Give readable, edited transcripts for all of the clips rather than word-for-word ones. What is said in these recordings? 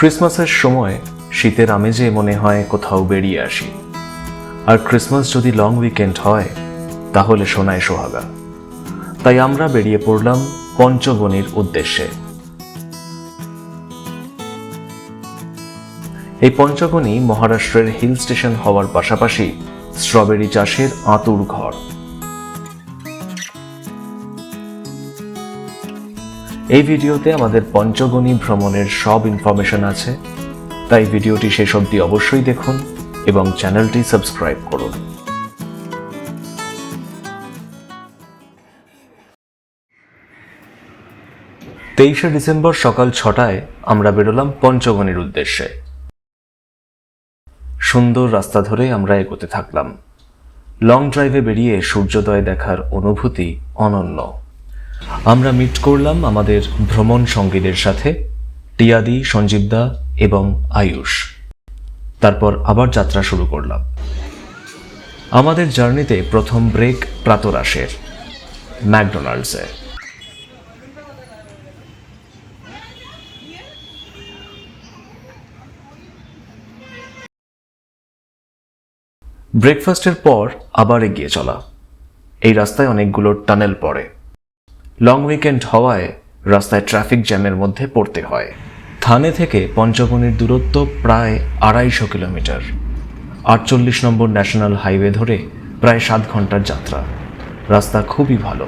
ক্রিসমাসের সময় শীতের আমেজে মনে হয় কোথাও বেরিয়ে আসি, আর ক্রিসমাস যদি লং উইকেন্ড হয় তাহলে সোনায় সোহাগা। তাই আমরা বেরিয়ে পড়লাম পঞ্চগনির উদ্দেশ্যে। এই পঞ্চগনি মহারাষ্ট্রের হিল স্টেশন হওয়ার পাশাপাশি স্ট্রবেরি চাষের আঁতুড় ঘর। এই ভিডিওতে আমাদের পঞ্চগনি ভ্রমণের সব ইনফরমেশন আছে, তাই ভিডিওটি শেষ অবধি অবশ্যই দেখুন এবং চ্যানেলটি সাবস্ক্রাইব করুন। তেইশে ডিসেম্বর সকাল 6টায় আমরা বেরোলাম পঞ্চগনির উদ্দেশ্যে। সুন্দর রাস্তা ধরে আমরা এগোতে থাকলাম। লং ড্রাইভে বেরিয়ে সূর্যোদয় দেখার অনুভূতি অনন্য। আমরা মিট করলাম আমাদের ভ্রমণ সঙ্গীদের সাথে, টিয়াদি, সঞ্জীবদা এবং আয়ুষ। তারপর আবার যাত্রা শুরু করলাম। আমাদের জার্নিতে প্রথম ব্রেক প্রাতরাশের ম্যাকডোনাল্ডসে। ব্রেকফাস্টের পর আবার এগিয়ে চলা। এই রাস্তায় অনেকগুলো টানেল পড়ে। লং উইকেন্ড হওয়ায় রাস্তায় ট্রাফিক জ্যামের মধ্যে পড়তে হয়। থানে থেকে পঞ্চগনির দূরত্ব প্রায় 250 কিলোমিটার। 48 নম্বর ন্যাশনাল হাইওয়ে ধরে প্রায় 7 ঘন্টার যাত্রা। রাস্তা খুবই ভালো।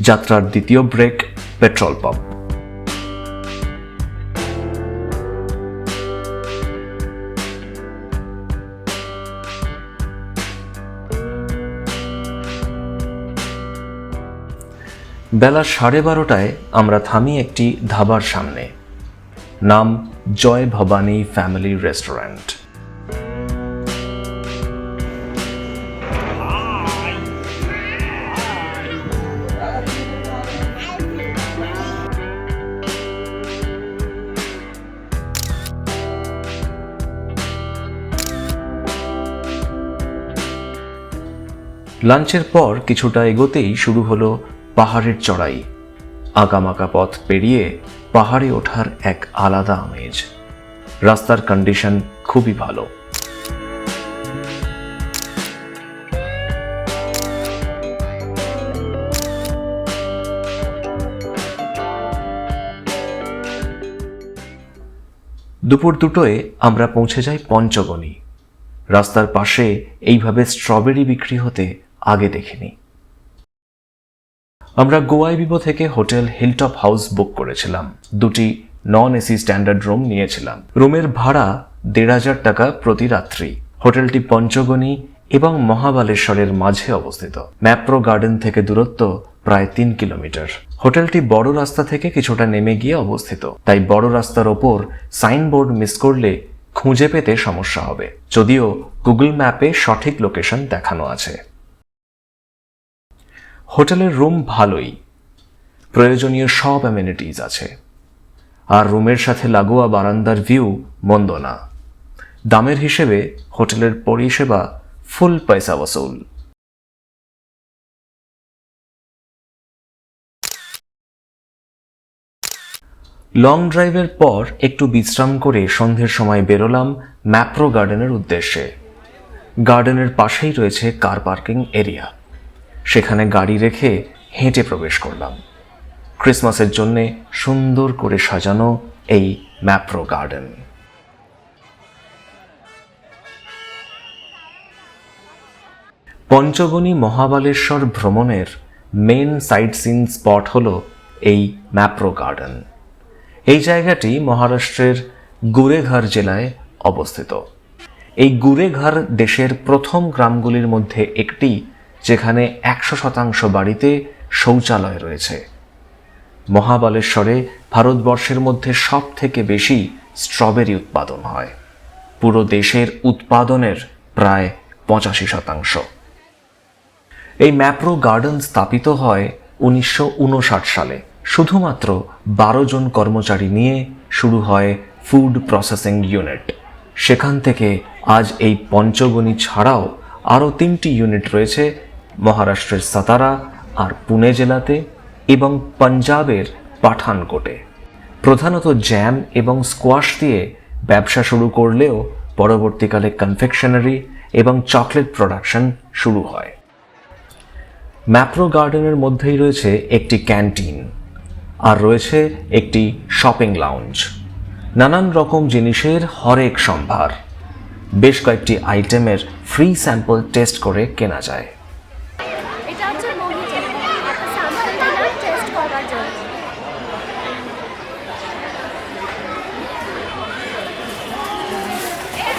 যাত্রার দ্বিতীয় ব্রেক পেট্রোল পাম্প। বেলা 12:30টায় আমরা থামি একটি ধাবার সামনে। নাম জয় ভবানী ফ্যামিলি রেস্টুরেন্ট। লাঞ্চের পর কিছুটা এগোতেই শুরু হলো পাহাড়ের চড়াই। আঁকামাকা পথ পেরিয়ে পাহাড়ে ওঠার এক আলাদা আমেজ। রাস্তার কন্ডিশন খুবই ভালো। দুপুর 2টোয় আমরা পৌঁছে যাই পঞ্চগনি। রাস্তার পাশে এইভাবে স্ট্রবেরি বিক্রি হতে আগে দেখিনি। আমরা গোয়াই বিবো থেকে হোটেল হিলটপ হাউস বুক করেছিলাম। 2টি নন এসি স্ট্যান্ডার্ড রুম নিয়েছিলাম। রুমের ভাড়া 1500 টাকা প্রতি রাত্রি। হোটেলটি পঞ্চগনি এবং মহাবালেশ্বরের মাঝে অবস্থিত। ম্যাপ্রো গার্ডেন থেকে দূরত্ব প্রায় 3 কিলোমিটার। হোটেলটি বড় রাস্তা থেকে কিছুটা নেমে গিয়ে অবস্থিত, তাই বড় রাস্তার ওপর সাইনবোর্ড মিস করলে খুঁজে পেতে সমস্যা হবে, যদিও গুগল ম্যাপে সঠিক লোকেশন দেখানো আছে। হোটেলের রুম ভালোই, প্রয়োজনীয় সব অ্যামেনিটিজ আছে, আর রুমের সাথে লাগোয়া বারান্দার ভিউ মন্দ না। দামের হিসেবে হোটেলের পরিষেবা ফুল পয়সা ওসুল। লং ড্রাইভের পর একটু বিশ্রাম করে সন্ধ্যের সময় বেরোলাম ম্যাপ্রো গার্ডেনের উদ্দেশ্যে। গার্ডেনের পাশেই রয়েছে কার পার্কিং এরিয়া। সেখানে গাড়ি রেখে হেঁটে প্রবেশ করলাম। ক্রিসমাসের জন্য সুন্দর করে সাজানো এই ম্যাপ্রো গার্ডেন। পঞ্চগনি মহাবালেশ্বর ভ্রমণের মেন সাইট সিন স্পট হল এই ম্যাপ্রো গার্ডেন। এই জায়গাটি মহারাষ্ট্রের গুরেঘর জেলায় অবস্থিত। এই গুরেঘর দেশের প্রথম গ্রামগুলির মধ্যে একটি, যেখানে 100% বাড়িতে শৌচালয় রয়েছে। মহাবালেশ্বরে ভারতবর্ষের মধ্যে সব থেকে বেশি স্ট্রবেরি উৎপাদন হয়। পুরো দেশের উৎপাদনের প্রায় 85%। এই ম্যাপ্রো গার্ডেন স্থাপিত হয় 1959 সালে। শুধুমাত্র 12 জন কর্মচারী নিয়ে শুরু হয় ফুড প্রসেসিং ইউনিট। সেখান থেকে আজ এই পঞ্চগনি ছাড়াও আরও 3টি ইউনিট রয়েছে মহারাষ্ট্রের সাতারা আর পুনে জেলাতে এবং পাঞ্জাবের পাঠানকোটে। প্রধানত জ্যাম এবং স্কোয়াশ দিয়ে ব্যবসা শুরু করলেও পরবর্তীকালে কনফেকশনারি এবং চকলেট প্রোডাকশন শুরু হয়। ম্যাপ্রো গার্ডেনের মধ্যেই রয়েছে একটি ক্যান্টিন, আর রয়েছে একটি শপিং লাউঞ্জ। নানান রকম জিনিসের হরেক সম্ভার, বেশ কয়েকটি আইটেমের ফ্রি স্যাম্পল টেস্ট করে কেনা যায়। এটা হচ্ছে মোহিতো, একটা স্যাম্পল দিলাম টেস্ট করার জন্য।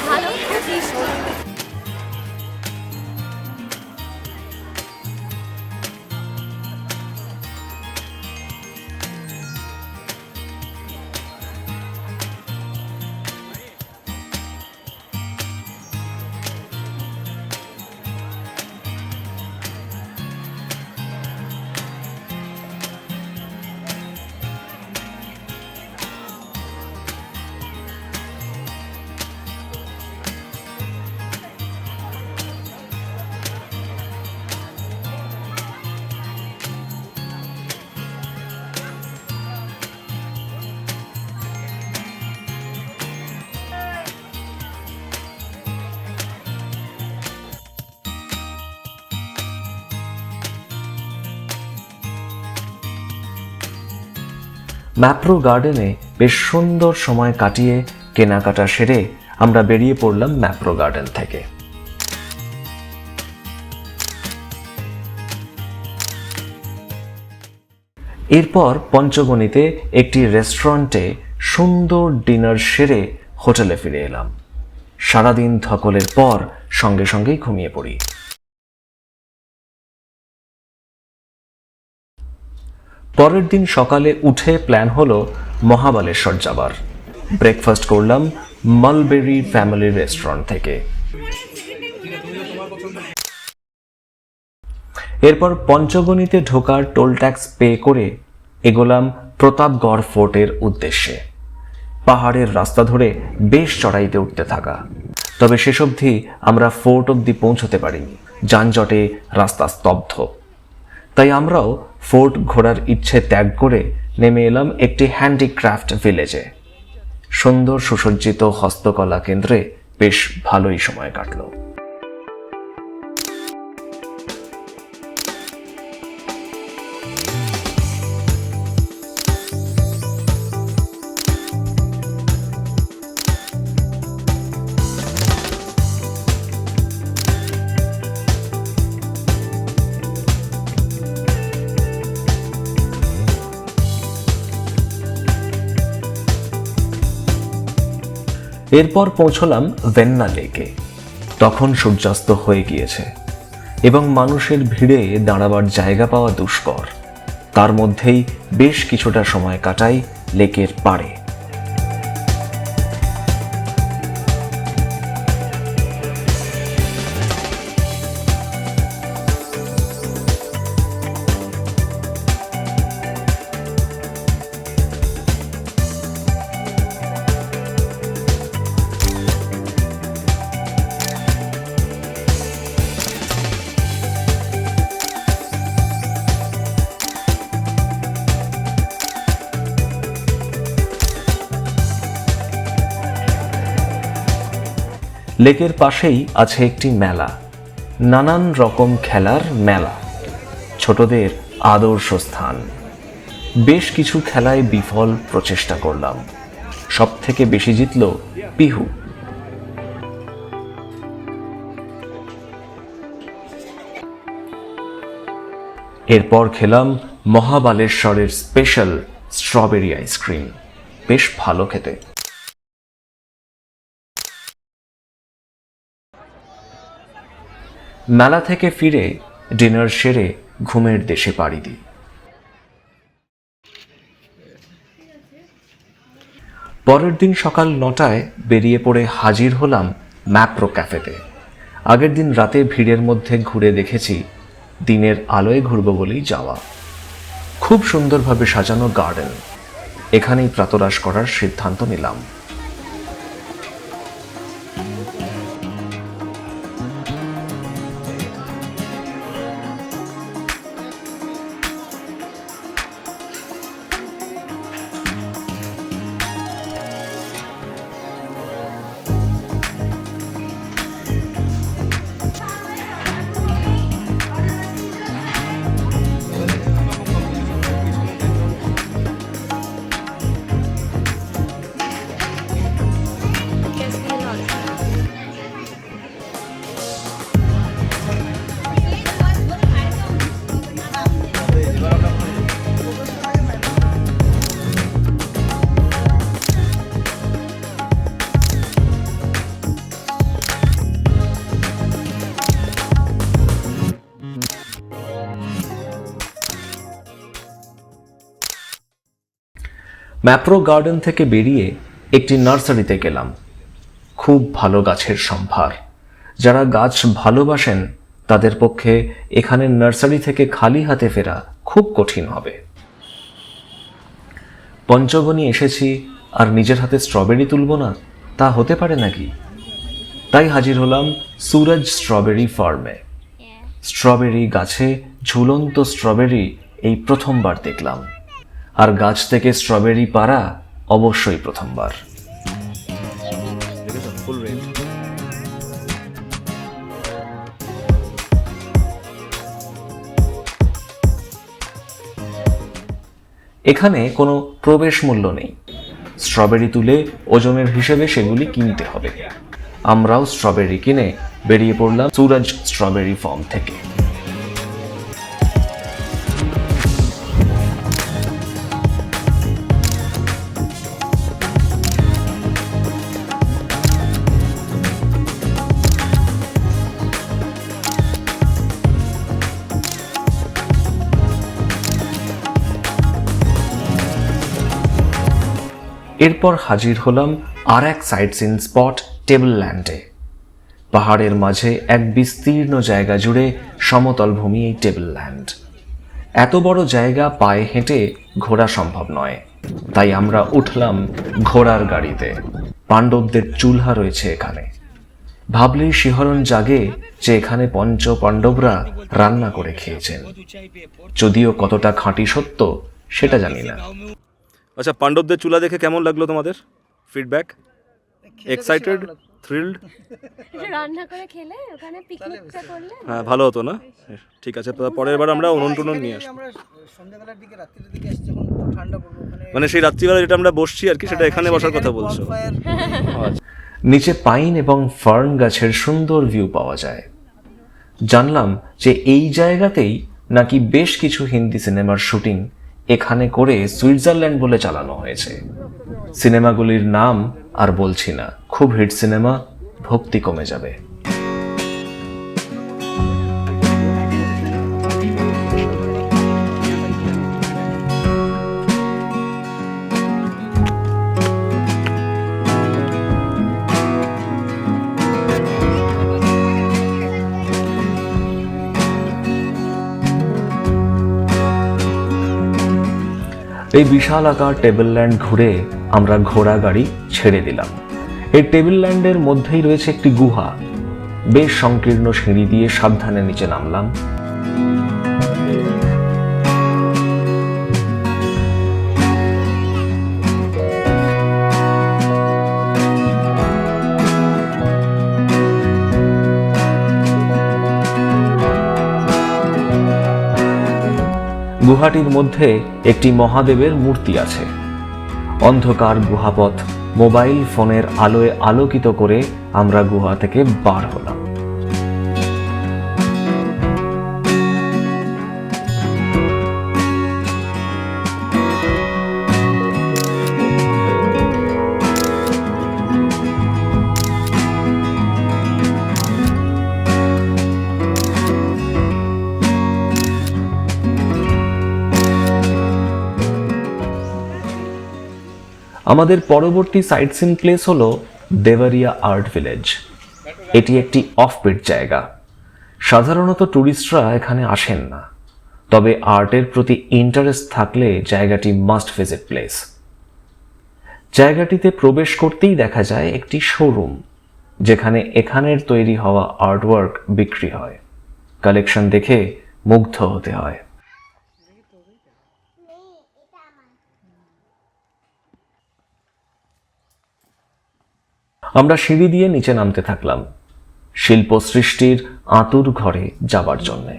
ভালো, খুবই সুন্দর। ম্যাপ্রো গার্ডেনে বেশ সুন্দর সময় কাটিয়ে কেনাকাটা সেরে আমরা বেরিয়ে পড়লাম ম্যাপ্রো গার্ডেন থেকে। এরপর পঞ্চগণিতে একটি রেস্টুরেন্টে সুন্দর ডিনার সেরে হোটেলে ফিরে এলাম। সারাদিন ধকলের পর সঙ্গে সঙ্গেই ঘুমিয়ে পড়ি। পরের দিন সকালে উঠে প্ল্যান হলো মহাবালেশ্বর যাবার। ব্রেকফাস্ট করলাম মালবেরি ফ্যামিলি রেস্টুরেন্ট থেকে। এরপর পঞ্চগণিতে ঢোকার টোল ট্যাক্স পে করে এগোলাম প্রতাপগড় ফোর্টের উদ্দেশ্যে। পাহাড়ের রাস্তা ধরে বেশ চড়াইতে উঠতে থাকা, তবে শেষ অবধি আমরা ফোর্ট অবধি পৌঁছতে পারিনি, যানজটে রাস্তা স্তব্ধ। তাই আমরাও ফোর্ট ঘোরার ইচ্ছে ত্যাগ করে নেমে এলাম একটি হ্যান্ডিক্রাফট ভিলেজে। সুন্দর সুসজ্জিত হস্তকলা কেন্দ্রে বেশ ভালোই সময় কাটল। এরপর পৌঁছলাম ভেন্না লেকে। তখন সূর্যাস্ত হয়ে গিয়েছে এবং মানুষের ভিড়ে দাঁড়াবার জায়গা পাওয়া দুষ্কর। তার মধ্যেই বেশ কিছুটা সময় কাটাই লেকের পাড়ে। লেকের পাশেই আছে একটি মেলা, নানান রকম খেলার মেলা, ছোটদের আদর্শ স্থান। বেশ কিছু খেলায় বিফল প্রচেষ্টা করলাম, সব থেকে বেশি জিতল পিহু। এরপর খেলাম মহাবালেশ্বরের স্পেশাল স্ট্রবেরি আইসক্রিম, বেশ ভালো খেতে। মেলা থেকে ফিরে ডিনার সেরে ঘুমের দেশে পাড়ি দিই। পরের দিন সকাল 9টায় বেরিয়ে পড়ে হাজির হলাম ম্যাপ্রো ক্যাফেতে। আগের দিন রাতে ভিড়ের মধ্যে ঘুরে দেখেছি, দিনের আলোয় ঘুরব বলেই যাওয়া। খুব সুন্দরভাবে সাজানো গার্ডেন, এখানেই প্রাতরাশ করার সিদ্ধান্ত নিলাম। ম্যাপ্রো গার্ডেন থেকে বেরিয়ে একটি নার্সারিতে গেলাম। খুব ভালো গাছের সম্ভার। যারা গাছ ভালোবাসেন তাদের পক্ষে এখানের নার্সারি থেকে খালি হাতে ফেরা খুব কঠিন হবে। পঞ্চগনি এসেছি আর নিজের হাতে স্ট্রবেরি তুলব না, তা হতে পারে নাকি? তাই হাজির হলাম সুরজ স্ট্রবেরি ফার্মে। স্ট্রবেরি গাছে ঝুলন্ত স্ট্রবেরি এই প্রথমবার দেখলাম, আর গাছ থেকে স্ট্রবেরি পাড়া অবশ্যই প্রথমবার। এখানে কোনো প্রবেশ মূল্য নেই। স্ট্রবেরি তুলে ওজনের হিসেবে সেগুলি কিনতে হবে। আমরাও স্ট্রবেরি কিনে বেরিয়ে পড়লাম সুরজ স্ট্রবেরি ফার্ম থেকে। এরপর হাজির হলাম আর এক সাইট সিন স্পট টেবল ল্যান্ডে। পাহাড়ের মাঝে এক বিস্তীর্ণ জায়গা জুড়ে সমতল ভূমি এই টেবল ল্যান্ড। এত বড় জায়গা পায়ে হেঁটে ঘোরা সম্ভব নয়, তাই আমরা উঠলাম ঘোড়ার গাড়িতে। পাণ্ডবদের চুলহা রয়েছে এখানে। ভাবলেই শিহরণ জাগে যে এখানে পঞ্চ পাণ্ডবরা রান্না করে খেয়েছেন। যদিও কতটা খাঁটি সত্য সেটা জানি না। আচ্ছা, পাণ্ডবদের চুলা দেখে কেমন লাগলো তোমাদের? ফিডব্যাক? এক্সাইটেড? থ্রিলড? রান্না করে খেলে ওখানে পিকনিকটা করলে হ্যাঁ, ভালো হতো না? ঠিক আছে, পরের বার আমরা উনুন টুনুন নিয়ে আসবো। আমরা সন্ধ্যাবেলার দিকে রাত্রির দিকে আসছি, যখন একটু ঠান্ডা পড়বে ওখানে, মানে সেই রাত্রিবেলা যেটা আমরা বসছি আর কি, সেটা এখানে বসার কথা বলছো? আচ্ছা। নিচে পাইন এবং ফার্ন গাছের সুন্দর ভিউ পাওয়া যায়। জানলাম যে এই জায়গাতেই নাকি বেশ কিছু হিন্দি সিনেমার শুটিং এখানে করে সুইজারল্যান্ড বলে চালানো হয়েছে। সিনেমাগুলির নাম আর বলছি না, খুব হিট সিনেমা, ভক্তি কমে যাবে। এই বিশাল আকার টেবিল ল্যান্ড ঘুরে আমরা ঘোড়া গাড়ি ছেড়ে দিলাম। এই টেবিল ল্যান্ডের মধ্যেই রয়েছে একটি গুহা। বেশ সংকীর্ণ সিঁড়ি দিয়ে সাবধানে নিচে নামলাম। গুহাটির মধ্যে একটি মহাদেবের মূর্তি আছে। অন্ধকার গুহাপথ মোবাইল ফোনের আলোয় আলোকিত করে আমরা গুহা থেকে বার হলাম। আমাদের পরবর্তী সাইট সিন প্লেস হলো দেওয়ারিয়া আর্ট ভিলেজ। এটি একটি অফবিট জায়গা। সাধারণত ট্যুরিস্টরা এখানে আসেন না, তবে আর্টের প্রতি ইন্টারেস্ট থাকলে জায়গাটি মাস্ট ভিজিট প্লেস। জায়গাটিতে প্রবেশ করতেই দেখা যায় একটি শোরুম, যেখানে এখানের তৈরি হওয়া আর্টওয়ার্ক বিক্রি হয়। কালেকশন দেখে মুগ্ধ হতে হয়। আমরা সিঁড়ি দিয়ে নিচে নামতে থাকলাম শিল্প সৃষ্টির আতুর ঘরে যাবার জন্যে।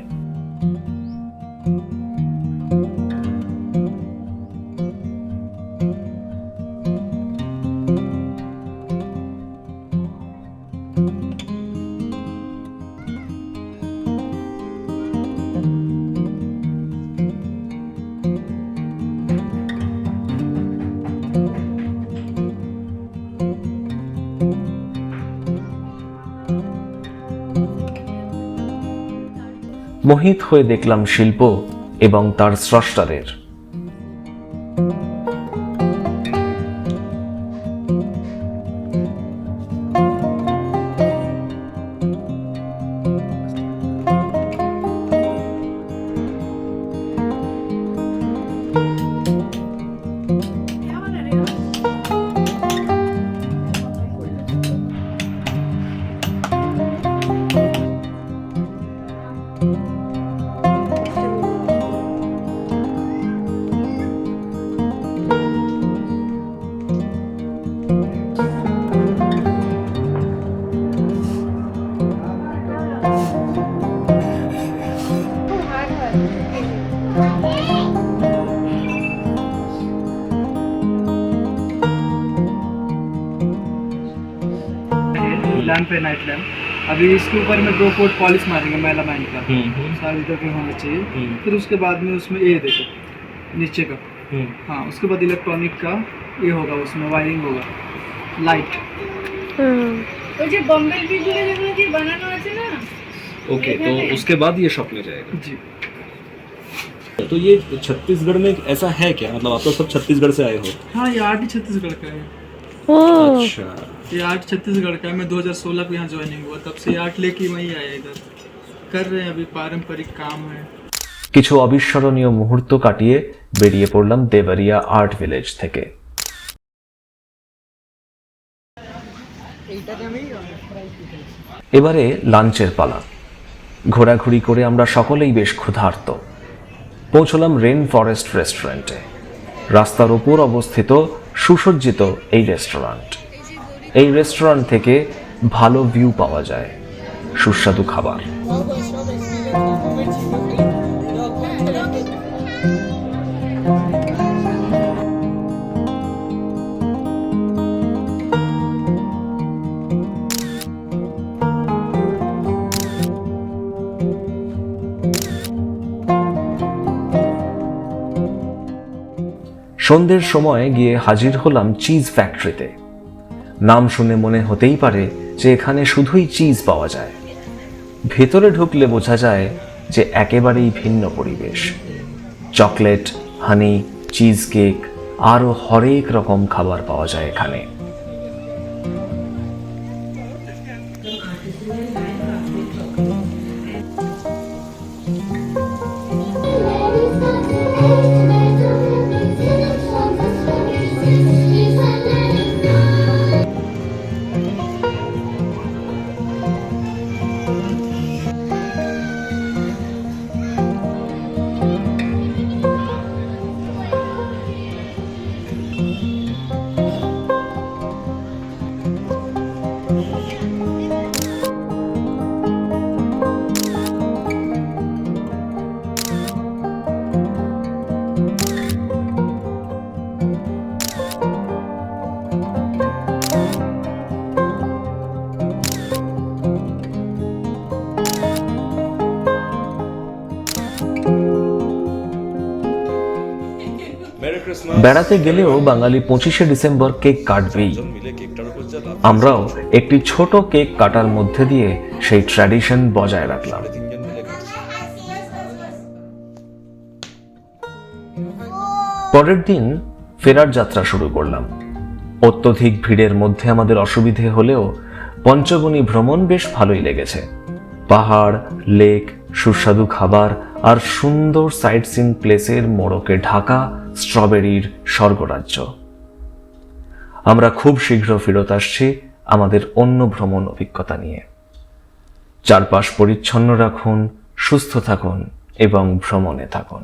মোহিত হয়ে দেখলাম শিল্প এবং তার স্রষ্টাদের। लैंप है नाइट लैंप। अभी इसके ऊपर में 2 फुट पॉलिश मारेंगे मेलामाइन का, सारी जगह होना चाहिए। फिर उसके बाद में उसमें ये देखो नीचे का, हाँ उसके बाद इलेक्ट्रॉनिक का ये होगा, उसमें वायरिंग होगा, लाइट। ওই যে বম্বের ভিতরে যেগুলো দিয়ে বানানো আছে না, ओके, तो उसके बाद ये शॉप में जाएगा। जी। तो ये छत्तीसगढ़ में ऐसा है क्या, मतलब आप तो सब छत्तीसगढ़ से आए हो? हाँ ये आर्ट ही छत्तीसगढ़ का है, अच्छा, ये आर्ट छत्तीसगढ़ का है। मैं 2016 को यहाँ ज्वाइनिंग हुआ, तब से ये आर्ट लेके वहीं आया इधर, कर रहे हैं अभी पारंपरिक काम है। কিছু অবিস্মরণীয় মুহূর্ত কাটিয়ে বেরিয়ে পড়লাম দেবারিয়া আর্ট ভিলেজ থেকে। এবারে লাঞ্চের পালা। ঘোরাঘুরি করে আমরা সকলেই বেশ ক্ষুধার্ত। পৌঁছলাম রেন ফরেস্ট রেস্টুরেন্টে। রাস্তার ওপর অবস্থিত সুসজ্জিত এই রেস্টুরেন্ট। এই রেস্টুরেন্ট থেকে ভালো ভিউ পাওয়া যায়, সুস্বাদু খাবার। সন্ধ্যের সময় গিয়ে হাজির হলাম চিজ ফ্যাক্টরিতে। নাম শুনে মনে হতেই পারে যে এখানে শুধুই চিজ পাওয়া যায়। ভেতরে ঢুকলে বোঝা যায় যে একেবারেই ভিন্ন পরিবেশ। চকলেট, হানি, চিজ কেক আরও হরেক রকম খাবার পাওয়া যায় এখানে। বেড়াতে গেলেও বাঙালি 25শে ডিসেম্বর কেক কাটবেই। আমরাও একটি ছোট কেক কাটার মধ্যে দিয়ে সেই ট্র্যাডিশন বজায় রাখলাম। পরের দিন ফেরার যাত্রা শুরু করলাম। অত্যধিক ভিড়ের মধ্যে আমাদের অসুবিধে হলেও পঞ্চগনি ভ্রমণ বেশ ভালোই লেগেছে। পাহাড়, লেক, সুস্বাদু খাবার আর সুন্দর সাইট সিন প্লেসের মোড়কে ঢাকা স্ট্রবেরির স্বর্গরাজ্য। আমরা খুব শীঘ্র ফেরত আসছি আমাদের অন্য ভ্রমণ অভিজ্ঞতা নিয়ে। চারপাশ পরিচ্ছন্ন রাখুন, সুস্থ থাকুন এবং ভ্রমণে থাকুন।